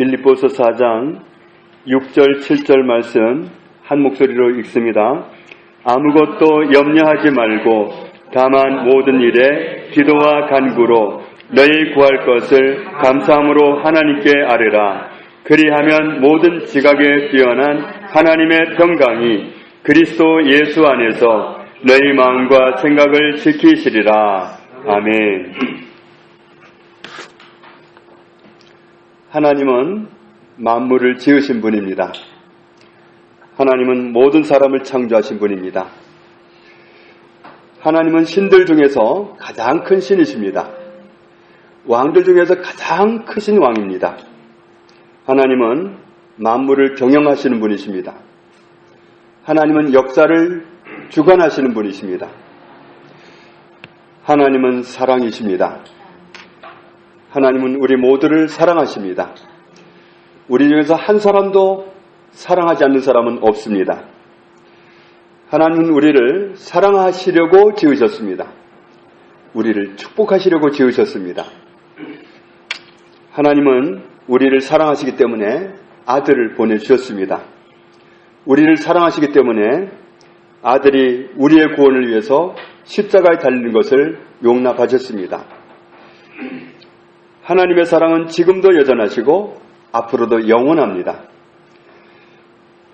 빌립보서 4장 6절 7절 말씀 한 목소리로 읽습니다. 아무것도 염려하지 말고 다만 모든 일에 기도와 간구로 너희 구할 것을 감사함으로 하나님께 아뢰라. 그리하면 모든 지각에 뛰어난 하나님의 평강이 그리스도 예수 안에서 너희 마음과 생각을 지키시리라. 아멘. 하나님은 만물을 지으신 분입니다. 하나님은 모든 사람을 창조하신 분입니다. 하나님은 신들 중에서 가장 큰 신이십니다. 왕들 중에서 가장 크신 왕입니다. 하나님은 만물을 경영하시는 분이십니다. 하나님은 역사를 주관하시는 분이십니다. 하나님은 사랑이십니다. 하나님은 우리 모두를 사랑하십니다. 우리 중에서 한 사람도 사랑하지 않는 사람은 없습니다. 하나님은 우리를 사랑하시려고 지으셨습니다. 우리를 축복하시려고 지으셨습니다. 하나님은 우리를 사랑하시기 때문에 아들을 보내주셨습니다. 우리를 사랑하시기 때문에 아들이 우리의 구원을 위해서 십자가에 달리는 것을 용납하셨습니다. 하나님의 사랑은 지금도 여전하시고 앞으로도 영원합니다.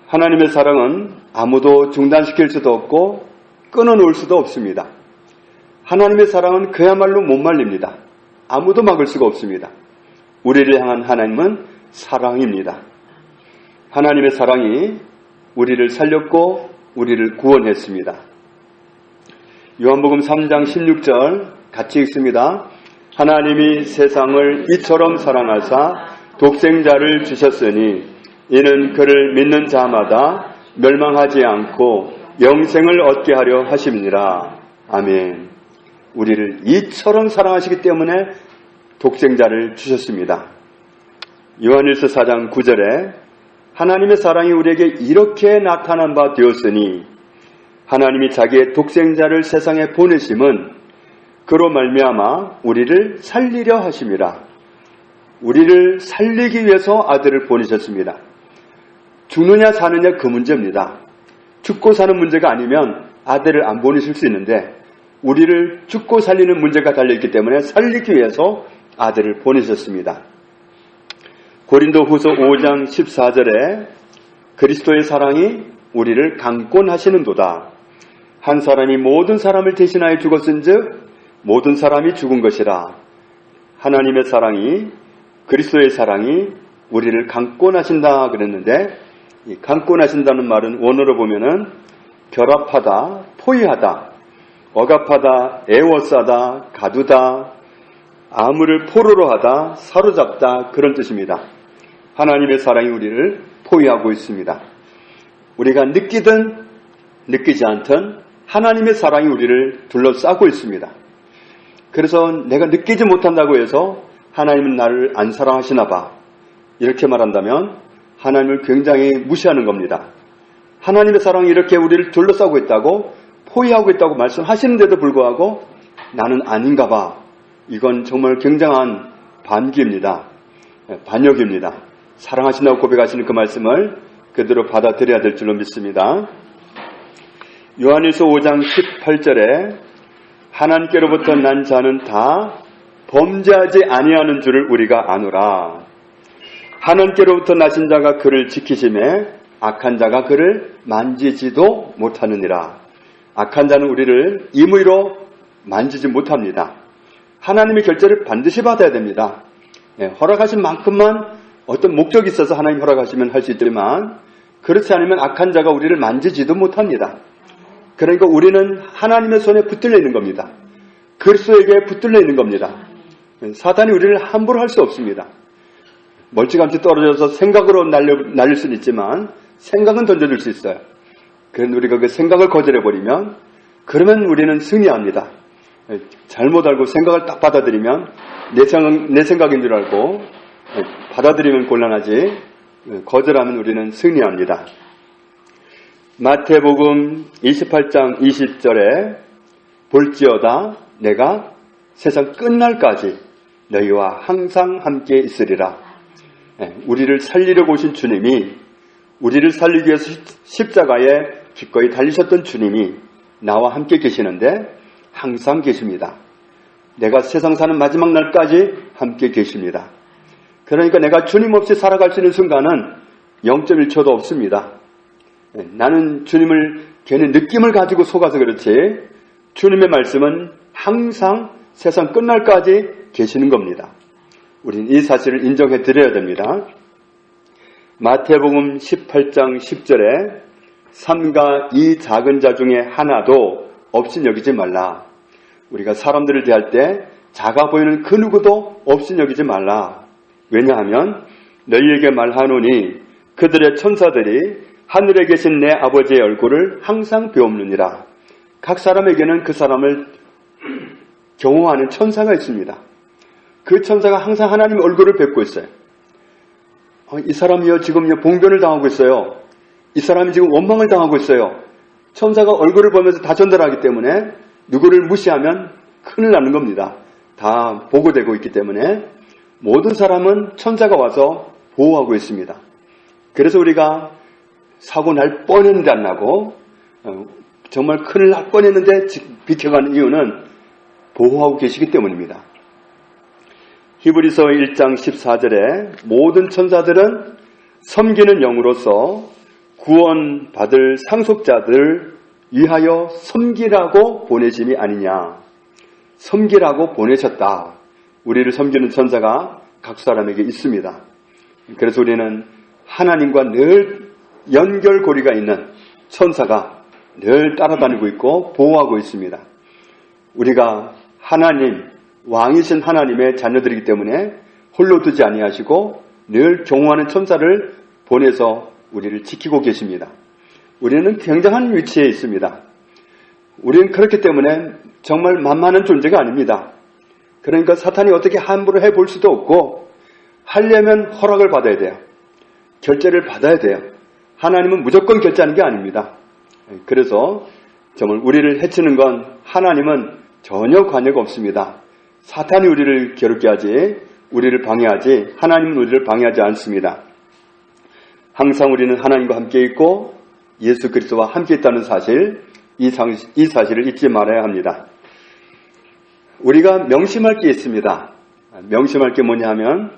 하나님의 사랑은 아무도 중단시킬 수도 없고 끊어놓을 수도 없습니다. 하나님의 사랑은 그야말로 못 말립니다. 아무도 막을 수가 없습니다. 우리를 향한 하나님은 사랑입니다. 하나님의 사랑이 우리를 살렸고 우리를 구원했습니다. 요한복음 3장 16절 같이 읽습니다. 하나님이 세상을 이처럼 사랑하사 독생자를 주셨으니 이는 그를 믿는 자마다 멸망하지 않고 영생을 얻게 하려 하심이니라. 아멘. 우리를 이처럼 사랑하시기 때문에 독생자를 주셨습니다. 요한일서 4장 9절에 하나님의 사랑이 우리에게 이렇게 나타난 바 되었으니 하나님이 자기의 독생자를 세상에 보내심은 그로 말미암아 우리를 살리려 하심이라. 우리를 살리기 위해서 아들을 보내셨습니다. 죽느냐 사느냐 그 문제입니다. 죽고 사는 문제가 아니면 아들을 안 보내실 수 있는데 우리를 죽고 살리는 문제가 달려있기 때문에 살리기 위해서 아들을 보내셨습니다. 고린도후서 5장 14절에 그리스도의 사랑이 우리를 강권하시는도다. 한 사람이 모든 사람을 대신하여 죽었은즉 모든 사람이 죽은 것이라. 하나님의 사랑이 그리스도의 사랑이 우리를 강권하신다 그랬는데 이 강권하신다는 말은 원어로 보면은 결합하다, 포위하다, 억압하다, 애워싸다, 가두다, 아무를 포로로 하다, 사로잡다 그런 뜻입니다. 하나님의 사랑이 우리를 포위하고 있습니다. 우리가 느끼든 느끼지 않든 하나님의 사랑이 우리를 둘러싸고 있습니다. 그래서 내가 느끼지 못한다고 해서 하나님은 나를 안 사랑하시나 봐. 이렇게 말한다면 하나님을 굉장히 무시하는 겁니다. 하나님의 사랑이 이렇게 우리를 둘러싸고 있다고 포위하고 있다고 말씀하시는데도 불구하고 나는 아닌가 봐. 이건 정말 굉장한 반기입니다. 반역입니다. 사랑하신다고 고백하시는 그 말씀을 그대로 받아들여야 될 줄로 믿습니다. 요한일서 5장 18절에 하나님께로부터 난 자는 다 범죄하지 아니하는 줄을 우리가 아노라. 하나님께로부터 나신 자가 그를 지키심에 악한 자가 그를 만지지도 못하느니라. 악한 자는 우리를 임의로 만지지 못합니다. 하나님의 결제를 반드시 받아야 됩니다. 허락하신 만큼만 어떤 목적이 있어서 하나님 허락하시면 할 수 있지만 그렇지 않으면 악한 자가 우리를 만지지도 못합니다. 그러니까 우리는 하나님의 손에 붙들려 있는 겁니다. 그리스도에게 붙들려 있는 겁니다. 사단이 우리를 함부로 할 수 없습니다. 멀찌감치 떨어져서 생각으로 날릴 수는 있지만 생각은 던져줄 수 있어요. 그런데 우리가 그 생각을 거절해버리면 그러면 우리는 승리합니다. 잘못 알고 생각을 딱 받아들이면 내 생각인 줄 알고 받아들이면 곤란하지 거절하면 우리는 승리합니다. 마태복음 28장 20절에 볼지어다 내가 세상 끝날까지 너희와 항상 함께 있으리라. 우리를 살리려고 오신 주님이, 우리를 살리기 위해서 십자가에 기꺼이 달리셨던 주님이 나와 함께 계시는데 항상 계십니다. 내가 세상 사는 마지막 날까지 함께 계십니다. 그러니까 내가 주님 없이 살아갈 수 있는 순간은 0.1초도 없습니다. 나는 주님을 괜히 느낌을 가지고 속아서 그렇지 주님의 말씀은 항상 세상 끝날까지 계시는 겁니다. 우리는 이 사실을 인정해 드려야 됩니다. 마태복음 18장 10절에 삼가 이 작은 자 중에 하나도 없인 여기지 말라. 우리가 사람들을 대할 때 작아 보이는 그 누구도 없인 여기지 말라. 왜냐하면 너희에게 말하노니 그들의 천사들이 하늘에 계신 내 아버지의 얼굴을 항상 배움느니라. 각 사람에게는 그 사람을 경호하는 천사가 있습니다. 그 천사가 항상 하나님의 얼굴을 뵙고 있어요. 이 사람이요 지금 봉변을 당하고 있어요. 이 사람이 지금 원망을 당하고 있어요. 천사가 얼굴을 보면서 다 전달하기 때문에 누구를 무시하면 큰일 나는 겁니다. 다 보고되고 있기 때문에 모든 사람은 천사가 와서 보호하고 있습니다. 그래서 우리가 사고 날 뻔했는데 안 나고 정말 큰일 날 뻔했는데 비켜가는 이유는 보호하고 계시기 때문입니다. 히브리서 1장 14절에 모든 천사들은 섬기는 영으로서 구원받을 상속자들 위하여 섬기라고 보내심이 아니냐. 섬기라고 보내셨다. 우리를 섬기는 천사가 각 사람에게 있습니다. 그래서 우리는 하나님과 늘 연결고리가 있는 천사가 늘 따라다니고 있고 보호하고 있습니다. 우리가 하나님, 왕이신 하나님의 자녀들이기 때문에 홀로 두지 아니하시고 늘 경호하는 천사를 보내서 우리를 지키고 계십니다. 우리는 굉장한 위치에 있습니다. 우리는 그렇기 때문에 정말 만만한 존재가 아닙니다. 그러니까 사탄이 어떻게 함부로 해볼 수도 없고 하려면 허락을 받아야 돼요. 결제를 받아야 돼요. 하나님은 무조건 결제하는 게 아닙니다. 그래서 정말 우리를 해치는 건 하나님은 전혀 관여가 없습니다. 사탄이 우리를 괴롭게 하지 우리를 방해하지 하나님은 우리를 방해하지 않습니다. 항상 우리는 하나님과 함께 있고 예수 그리스도와 함께 있다는 사실, 이 사실을 잊지 말아야 합니다. 우리가 명심할 게 있습니다. 명심할 게 뭐냐 하면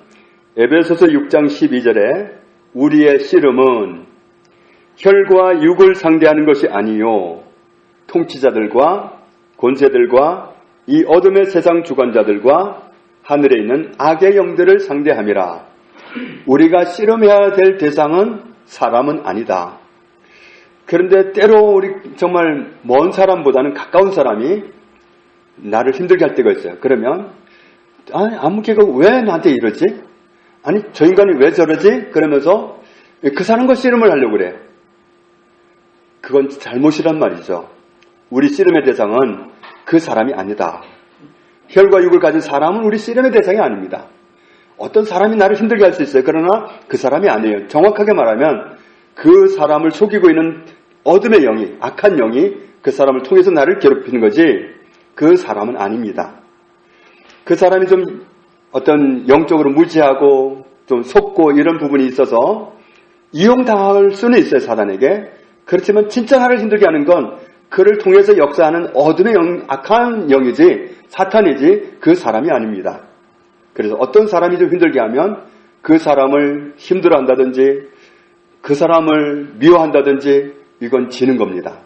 에베소서 6장 12절에 우리의 씨름은 혈과 육을 상대하는 것이 아니요 통치자들과 권세들과 이 어둠의 세상 주관자들과 하늘에 있는 악의 영들을 상대함이라. 우리가 씨름해야 될 대상은 사람은 아니다. 그런데 때로 우리 정말 먼 사람보다는 가까운 사람이 나를 힘들게 할 때가 있어요. 그러면 아무 걔가 왜 나한테 이러지? 아니 저 인간이 왜 저러지? 그러면서 그 사람과 씨름을 하려고 그래. 그건 잘못이란 말이죠. 우리 씨름의 대상은 그 사람이 아니다. 혈과 육을 가진 사람은 우리 씨름의 대상이 아닙니다. 어떤 사람이 나를 힘들게 할 수 있어요. 그러나 그 사람이 아니에요. 정확하게 말하면 그 사람을 속이고 있는 어둠의 영이, 악한 영이 그 사람을 통해서 나를 괴롭히는 거지 그 사람은 아닙니다. 그 사람이 좀 어떤 영적으로 무지하고 좀 속고 이런 부분이 있어서 이용당할 수는 있어요. 사단에게. 그렇지만 진짜 나를 힘들게 하는 건 그를 통해서 역사하는 어둠의 영, 악한 영이지 사탄이지 그 사람이 아닙니다. 그래서 어떤 사람이 좀 힘들게 하면 그 사람을 힘들어한다든지 그 사람을 미워한다든지 이건 지는 겁니다.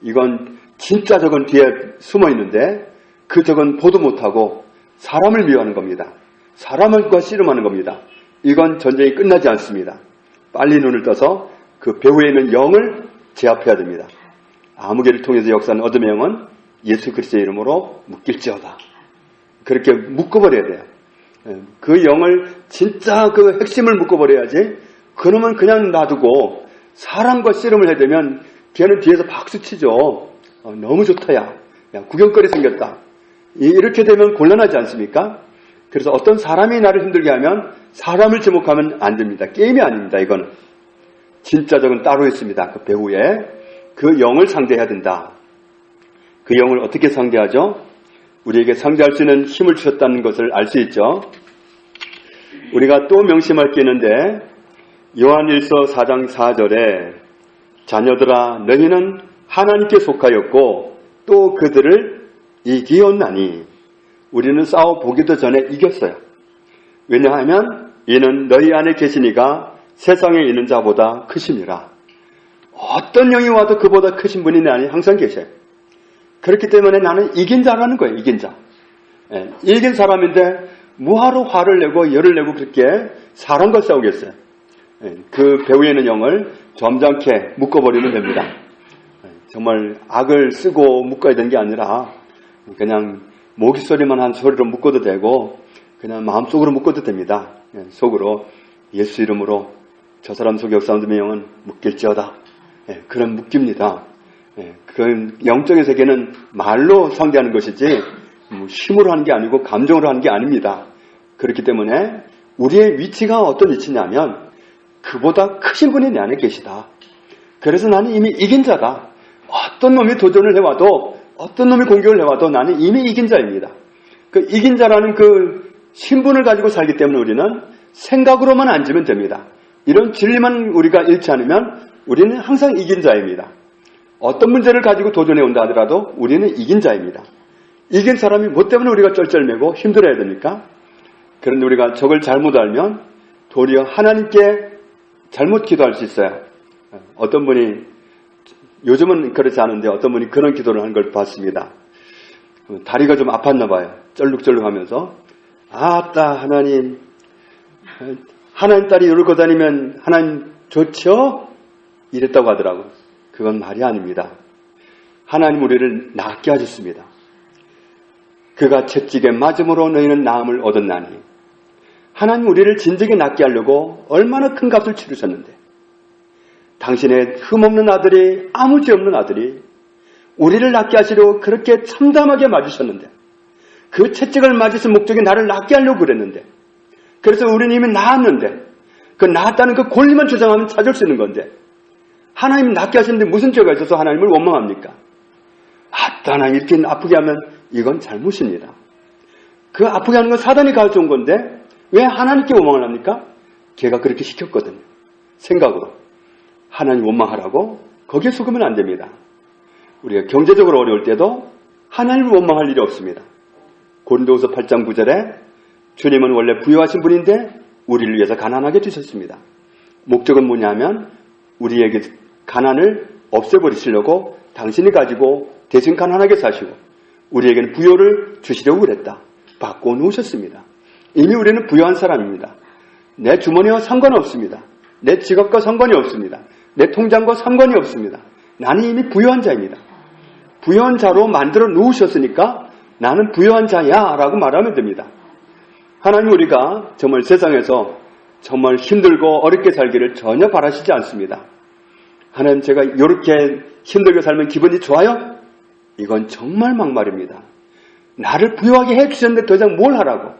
이건 진짜 저건 뒤에 숨어 있는데 그 저건 보도 못하고 사람을 미워하는 겁니다. 사람과 씨름하는 겁니다. 이건 전쟁이 끝나지 않습니다. 빨리 눈을 떠서 그 배후에 있는 영을 제압해야 됩니다. 아무개를 통해서 역사하는 어둠의 영은 예수 그리스도의 이름으로 묶일지어다. 그렇게 묶어버려야 돼요. 그 영을 진짜 그 핵심을 묶어버려야지 그놈은 그냥 놔두고 사람과 씨름을 해대면 걔는 뒤에서 박수치죠. 너무 좋다 야 구경거리 생겼다. 이렇게 되면 곤란하지 않습니까? 그래서 어떤 사람이 나를 힘들게 하면 사람을 지목하면 안 됩니다. 게임이 아닙니다. 이건 진짜 적은 따로 있습니다. 그 배후에 그 영을 상대해야 된다. 그 영을 어떻게 상대하죠? 우리에게 상대할 수 있는 힘을 주셨다는 것을 알 수 있죠. 우리가 또 명심할 게 있는데 요한일서 4장 4절에 자녀들아 너희는 하나님께 속하였고 또 그들을 이기었나니 우리는 싸워보기도 전에 이겼어요. 왜냐하면 이는 너희 안에 계시니가 세상에 있는 자보다 크심이라. 어떤 영이 와도 그보다 크신 분이 내 안에 항상 계셔요. 그렇기 때문에 나는 이긴 자라는 거예요. 이긴 자. 이긴 사람인데 뭐하러 화를 내고 열을 내고 그렇게 사람과 싸우겠어요. 그 배후에는 영을 점잖게 묶어버리면 됩니다. 정말 악을 쓰고 묶어야 되는 게 아니라 그냥 모기소리만 한 소리로 묶어도 되고 그냥 마음속으로 묶어도 됩니다. 속으로 예수 이름으로 저 사람 속 역사하는 영은 묶일지어다. 그런 묶입니다. 그 영적인 세계는 말로 상대하는 것이지 힘으로 하는 게 아니고 감정으로 하는 게 아닙니다. 그렇기 때문에 우리의 위치가 어떤 위치냐면 그보다 크신 분이 내 안에 계시다. 그래서 나는 이미 이긴 자다. 어떤 놈이 도전을 해와도 어떤 놈이 공격을 해와도 나는 이미 이긴 자입니다. 그 이긴 자라는 그 신분을 가지고 살기 때문에 우리는 생각으로만 앉으면 됩니다. 이런 진리만 우리가 잃지 않으면 우리는 항상 이긴 자입니다. 어떤 문제를 가지고 도전해 온다 하더라도 우리는 이긴 자입니다. 이긴 사람이 뭐 때문에 우리가 쩔쩔매고 힘들어야 됩니까? 그런데 우리가 저걸 잘못 알면 도리어 하나님께 잘못 기도할 수 있어요. 어떤 분이 요즘은 그렇지 않은데 어떤 분이 그런 기도를 하는 걸 봤습니다. 다리가 좀 아팠나 봐요. 쩔룩쩔룩하면서 아따 하나님 딸이 이러고 다니면 하나님 좋죠? 이랬다고 하더라고요. 그건 말이 아닙니다. 하나님 우리를 낫게 하셨습니다. 그가 채찍에 맞음으로 너희는 나음을 얻었나니 하나님 우리를 진정에 낫게 하려고 얼마나 큰 값을 치르셨는데 당신의 흠없는 아들이 아무 죄 없는 아들이 우리를 낫게 하시려고 그렇게 참담하게 맞으셨는데 그 채찍을 맞으신 목적이 나를 낫게 하려고 그랬는데 그래서 우리는 이미 나았는데 그 나았다는 그 권리만 주장하면 찾을 수 있는 건데 하나님이 낫게 하시는데 무슨 죄가 있어서 하나님을 원망합니까? 아따 하나님 이렇게 아프게 하면 이건 잘못입니다. 그 아프게 하는 건 사단이 가져온 건데 왜 하나님께 원망을 합니까? 걔가 그렇게 시켰거든요. 생각으로. 하나님 원망하라고 거기에 속으면 안 됩니다. 우리가 경제적으로 어려울 때도 하나님을 원망할 일이 없습니다. 고린도후서 8장 9절에 주님은 원래 부유하신 분인데 우리를 위해서 가난하게 주셨습니다. 목적은 뭐냐면 우리에게 가난을 없애버리시려고 당신이 가지고 대신 가난하게 사시고 우리에게는 부요를 주시려고 그랬다. 바꿔 놓으셨습니다. 이미 우리는 부유한 사람입니다. 내 주머니와 상관없습니다. 내 지갑과 상관이 없습니다. 내 통장과 상관이 없습니다. 나는 이미 부유한 자입니다. 부유한 자로 만들어 놓으셨으니까 나는 부유한 자야 라고 말하면 됩니다. 하나님 우리가 정말 세상에서 정말 힘들고 어렵게 살기를 전혀 바라시지 않습니다. 하나님 제가 이렇게 힘들게 살면 기분이 좋아요? 이건 정말 막말입니다. 나를 부유하게 해주셨는데 더 이상 뭘 하라고?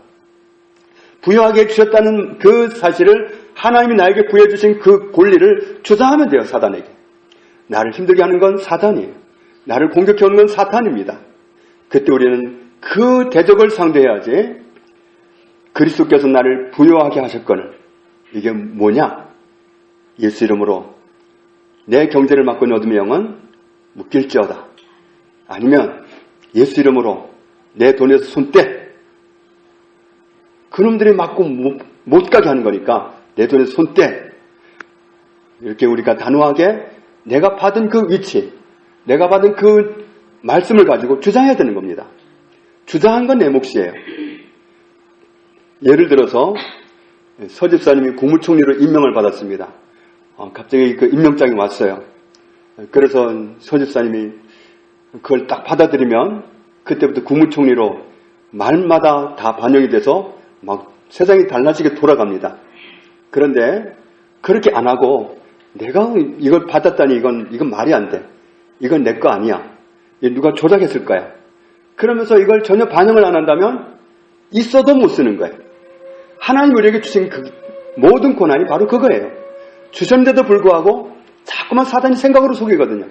부유하게 해주셨다는 그 사실을 하나님이 나에게 부여해 주신 그 권리를 주장하면 돼요. 사단에게. 나를 힘들게 하는 건 사단이에요. 나를 공격해 오는 건 사탄입니다. 그때 우리는 그 대적을 상대해야지 그리스도께서 나를 부유하게 하셨거늘 이게 뭐냐? 예수 이름으로 내 경제를 맡고 있는 어둠의 영은 묶일지어다. 아니면 예수 이름으로 내 돈에서 손 떼. 그놈들이 맞고 못 가게 하는 거니까 내 돈에서 손 떼. 이렇게 우리가 단호하게 내가 받은 그 위치, 내가 받은 그 말씀을 가지고 주장해야 되는 겁니다. 주장한 건 내 몫이에요. 예를 들어서 서 집사님이 국무총리로 임명을 받았습니다. 갑자기 그 임명장이 왔어요. 그래서 서 집사님이 그걸 딱 받아들이면 그때부터 국무총리로 말마다 다 반영이 돼서 막 세상이 달라지게 돌아갑니다. 그런데 그렇게 안 하고 내가 이걸 받았다니 이건 말이 안 돼. 이건 내 거 아니야. 누가 조작했을 거야. 그러면서 이걸 전혀 반영을 안 한다면 있어도 못 쓰는 거예요. 하나님 우리에게 주신 그 모든 고난이 바로 그거예요. 주셨는데도 불구하고 자꾸만 사단이 생각으로 속이거든요.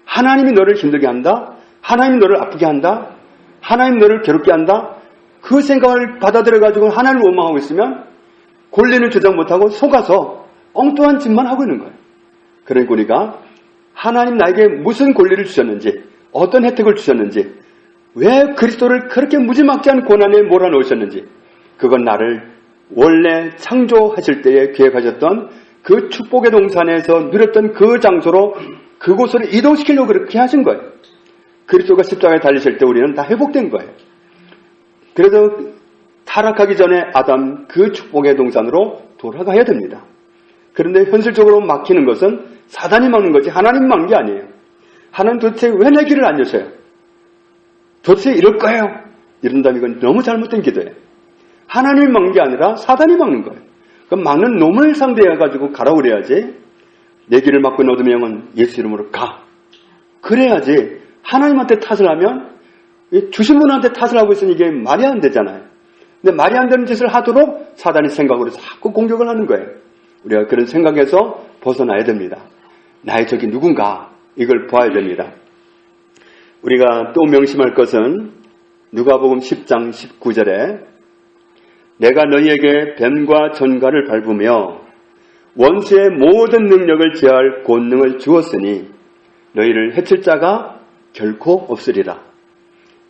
하나님이 너를 힘들게 한다. 하나님이 너를 아프게 한다. 하나님 너를 괴롭게 한다. 그 생각을 받아들여가지고 하나님을 원망하고 있으면 권리는 주장 못하고 속아서 엉뚱한 짓만 하고 있는 거예요. 그러니까 우리가 하나님 나에게 무슨 권리를 주셨는지, 어떤 혜택을 주셨는지, 왜 그리스도를 그렇게 무지막지한 고난에 몰아넣으셨는지, 그건 나를 원래 창조하실 때에 계획하셨던 그 축복의 동산에서 누렸던 그 장소로 그곳을 이동시키려고 그렇게 하신 거예요. 그리스도가 십자가에 달리실 때 우리는 다 회복된 거예요. 그래서 타락하기 전에 아담 그 축복의 동산으로 돌아가야 됩니다. 그런데 현실적으로 막히는 것은 사단이 막는 거지 하나님 막는 게 아니에요. 하나님 도대체 왜 내 길을 안 여셔요? 도대체 이럴 거예요? 이런다면 이건 너무 잘못된 기도예요. 하나님이 막는 게 아니라 사단이 막는 거예요. 그럼 막는 놈을 상대해가지고 가라고 그래야지. 내 길을 막고 있는 어둠의 영은 예수 이름으로 가. 그래야지. 하나님한테 탓을 하면 주신 분한테 탓을 하고 있으니 이게 말이 안 되잖아요. 근데 말이 안 되는 짓을 하도록 사단이 생각으로 자꾸 공격을 하는 거예요. 우리가 그런 생각에서 벗어나야 됩니다. 나의 적이 누군가 이걸 봐야 됩니다. 우리가 또 명심할 것은 누가복음 10장 19절에 내가 너희에게 뱀과 전갈을 밟으며 원수의 모든 능력을 제할 권능을 주었으니 너희를 해칠 자가 결코 없으리라.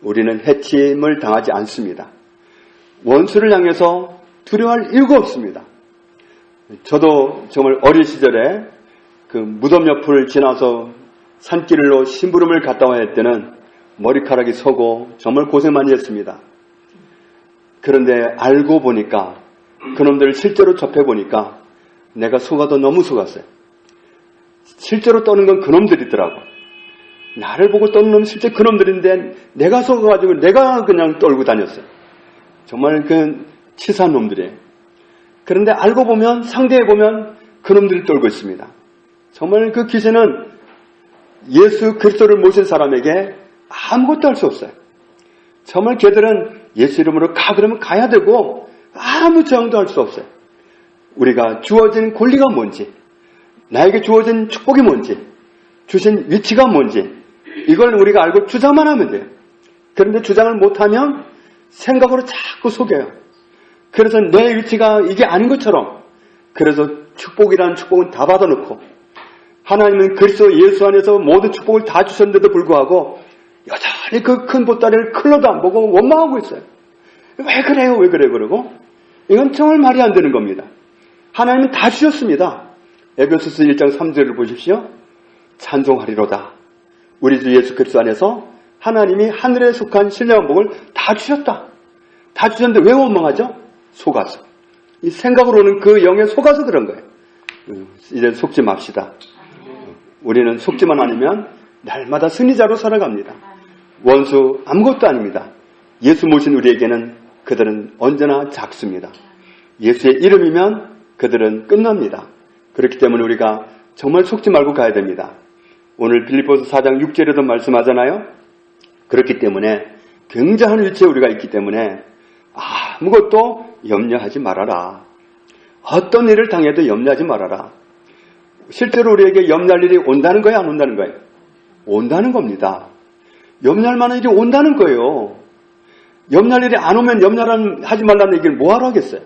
우리는 해침을 당하지 않습니다. 원수를 향해서 두려워할 이유가 없습니다. 저도 정말 어린 시절에 그 무덤 옆을 지나서 산길로 심부름을 갔다 와야 할 때는 머리카락이 서고 정말 고생 많이 했습니다. 그런데 알고 보니까 그놈들을 실제로 접해보니까 내가 속아도 너무 속았어요. 실제로 떠는 건 그놈들이더라고. 나를 보고 떠는 놈은 실제 그놈들인데 내가 속아가지고 내가 그냥 떨고 다녔어요. 정말 그 치사한 놈들이에요. 그런데 알고 보면 상대해보면 그놈들이 떨고 있습니다. 정말 그 기세는 예수 그리스도를 모신 사람에게 아무것도 할 수 없어요. 정말 걔들은 예수 이름으로 가 그러면 가야 되고 아무 저항도 할 수 없어요. 우리가 주어진 권리가 뭔지, 나에게 주어진 축복이 뭔지, 주신 위치가 뭔지 이걸 우리가 알고 주장만 하면 돼요. 그런데 주장을 못하면 생각으로 자꾸 속여요. 그래서 내 위치가 이게 아닌 것처럼, 그래서 축복이라는 축복은 다 받아놓고 하나님은 그리스도 예수 안에서 모든 축복을 다 주셨는데도 불구하고 여전히 그 큰 보따리를 클로도 안 보고 원망하고 있어요. 왜 그래요? 왜 그래? 그러고 이건 정말 말이 안 되는 겁니다. 하나님은 다 주셨습니다. 에베소서 1장 3절을 보십시오. 찬송하리로다. 우리 주 예수 그리스도 안에서 하나님이 하늘에 속한 신령한 복을 다 주셨다. 다 주셨는데 왜 원망하죠? 속아서. 이 생각으로는 그 영에 속아서 그런 거예요. 이제 속지 맙시다. 우리는 속지만 않으면 날마다 승리자로 살아갑니다. 원수 아무것도 아닙니다. 예수 모신 우리에게는 그들은 언제나 작습니다. 예수의 이름이면 그들은 끝납니다. 그렇기 때문에 우리가 정말 속지 말고 가야 됩니다. 오늘 빌립보서 4장 6절에도 말씀하잖아요. 그렇기 때문에 굉장한 위치에 우리가 있기 때문에 아무것도 염려하지 말아라. 어떤 일을 당해도 염려하지 말아라. 실제로 우리에게 염려할 일이 온다는 거예요? 안 온다는 거예요? 온다는 겁니다. 염려할 만한 일이 온다는 거예요. 염려할 일이 안 오면 염려하지 말라는 얘기를 뭐하러 하겠어요?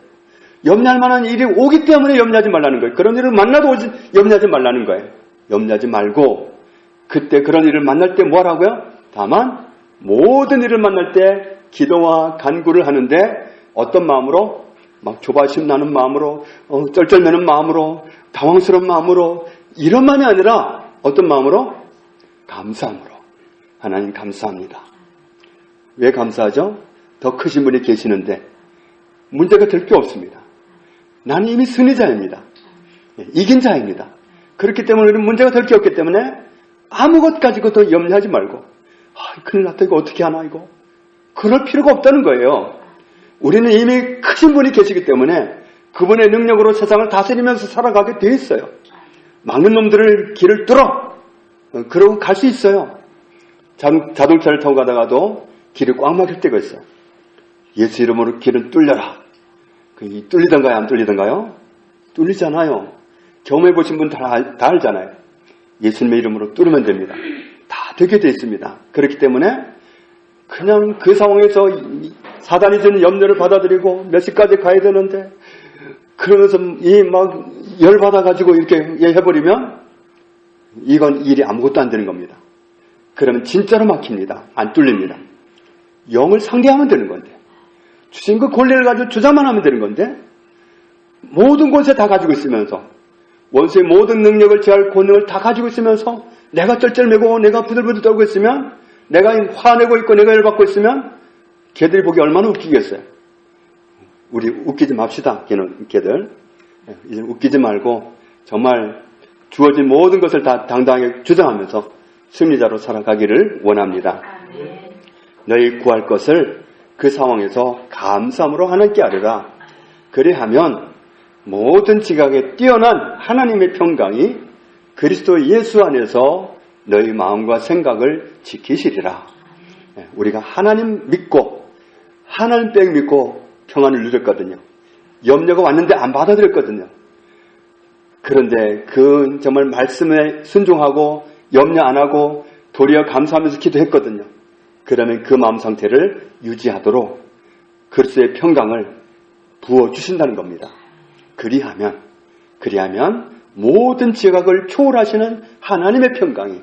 염려할 만한 일이 오기 때문에 염려하지 말라는 거예요. 그런 일을 만나도 염려하지 말라는 거예요. 염려하지 말고 그때 그런 일을 만날 때 뭐하라고요? 다만 모든 일을 만날 때 기도와 간구를 하는데 어떤 마음으로? 막 조바심 나는 마음으로, 쩔쩔매는 마음으로, 당황스러운 마음으로, 이런 마음이 아니라 어떤 마음으로? 감사함으로. 하나님 감사합니다. 왜 감사하죠? 더 크신 분이 계시는데 문제가 될 게 없습니다. 나는 이미 승리자입니다. 이긴 자입니다. 그렇기 때문에 우리는 문제가 될 게 없기 때문에 아무것 가지고도 염려하지 말고 큰일 났다 이거 어떻게 하나 이거 그럴 필요가 없다는 거예요. 우리는 이미 크신 분이 계시기 때문에 그분의 능력으로 세상을 다스리면서 살아가게 돼 있어요. 막는 놈들을 길을 뚫어 그러고 갈 수 있어요. 자동차를 타고 가다가도 길이 꽉 막힐 때가 있어요. 예수 이름으로 길은 뚫려라. 뚫리던가요? 안 뚫리던가요? 뚫리잖아요. 경험해 보신 분 다 알잖아요. 예수님의 이름으로 뚫으면 됩니다. 다 되게 돼 있습니다. 그렇기 때문에 그냥 그 상황에서 사단이 주는 염려를 받아들이고 몇 시까지 가야 되는데 그러면서 이 막 열받아가지고 이렇게 해버리면 이건 일이 아무것도 안 되는 겁니다. 그러면 진짜로 막힙니다. 안 뚫립니다. 영을 상대하면 되는 건데, 주신 그 권리를 가지고 주장만 하면 되는 건데, 모든 곳에 다 가지고 있으면서, 원수의 모든 능력을 제할 권능을 다 가지고 있으면서, 내가 쩔쩔매고 내가 부들부들 떨고 있으면, 내가 화내고 있고 내가 열받고 있으면, 걔들이 보기 얼마나 웃기겠어요. 우리 웃기지 맙시다. 걔들 이제 웃기지 말고 정말 주어진 모든 것을 다 당당하게 주장하면서 승리자로 살아가기를 원합니다. 너희 구할 것을 그 상황에서 감사함으로 하나님께 아뢰라. 그래하면 모든 지각에 뛰어난 하나님의 평강이 그리스도 예수 안에서 너희 마음과 생각을 지키시리라. 우리가 하나님 믿고 하나님 백 믿고 평안을 누렸거든요. 염려가 왔는데 안 받아들였거든요. 그런데 그 정말 말씀에 순종하고 염려 안 하고 도리어 감사하면서 기도했거든요. 그러면 그 마음 상태를 유지하도록 그리스도의 평강을 부어주신다는 겁니다. 그리하면 모든 지각을 초월하시는 하나님의 평강이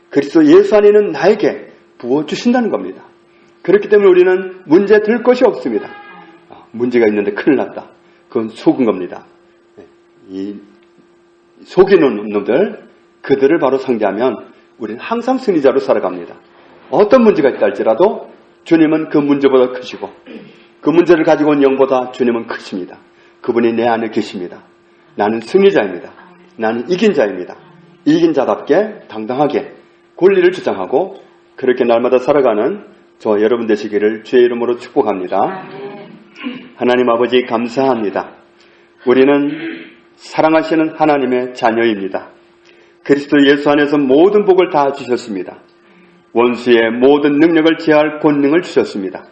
그리스도 예수 안에 있는 나에게 부어주신다는 겁니다. 그렇기 때문에 우리는 문제 될 것이 없습니다. 문제가 있는데 큰일 났다. 그건 속은 겁니다. 이 속이는 놈들, 그들을 바로 상대하면 우리는 항상 승리자로 살아갑니다. 어떤 문제가 있다 할지라도 주님은 그 문제보다 크시고 그 문제를 가지고 온 영보다 주님은 크십니다. 그분이 내 안에 계십니다. 나는 승리자입니다. 나는 이긴 자입니다. 이긴 자답게 당당하게 권리를 주장하고 그렇게 날마다 살아가는 저 여러분 되시기를 주의 이름으로 축복합니다. 하나님 아버지 감사합니다. 우리는 사랑하시는 하나님의 자녀입니다. 그리스도 예수 안에서 모든 복을 다 주셨습니다. 원수의 모든 능력을 제할 권능을 주셨습니다.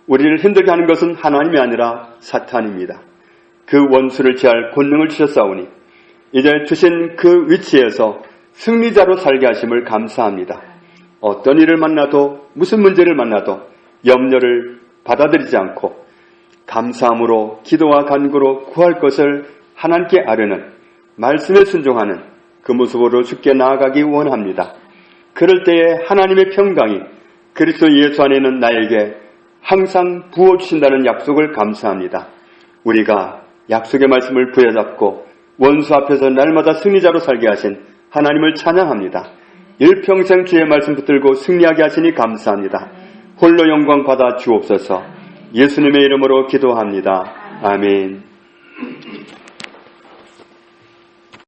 우리를 힘들게 하는 것은 하나님이 아니라 사탄입니다. 그 원수를 제할 권능을 주셨사오니 이제 주신 그 위치에서 승리자로 살게 하심을 감사합니다. 어떤 일을 만나도 무슨 문제를 만나도 염려를 받아들이지 않고 감사함으로 기도와 간구로 구할 것을 하나님께 아뢰는 말씀에 순종하는 그 모습으로 주께 나아가기 원합니다. 그럴 때에 하나님의 평강이 그리스도 예수 안에 있는 나에게 항상 부어주신다는 약속을 감사합니다. 우리가 약속의 말씀을 부여잡고 원수 앞에서 날마다 승리자로 살게 하신 하나님을 찬양합니다. 일평생 주의 말씀 붙들고 승리하게 하시니 감사합니다. 홀로 영광 받아 주옵소서. 예수님의 이름으로 기도합니다. 아멘.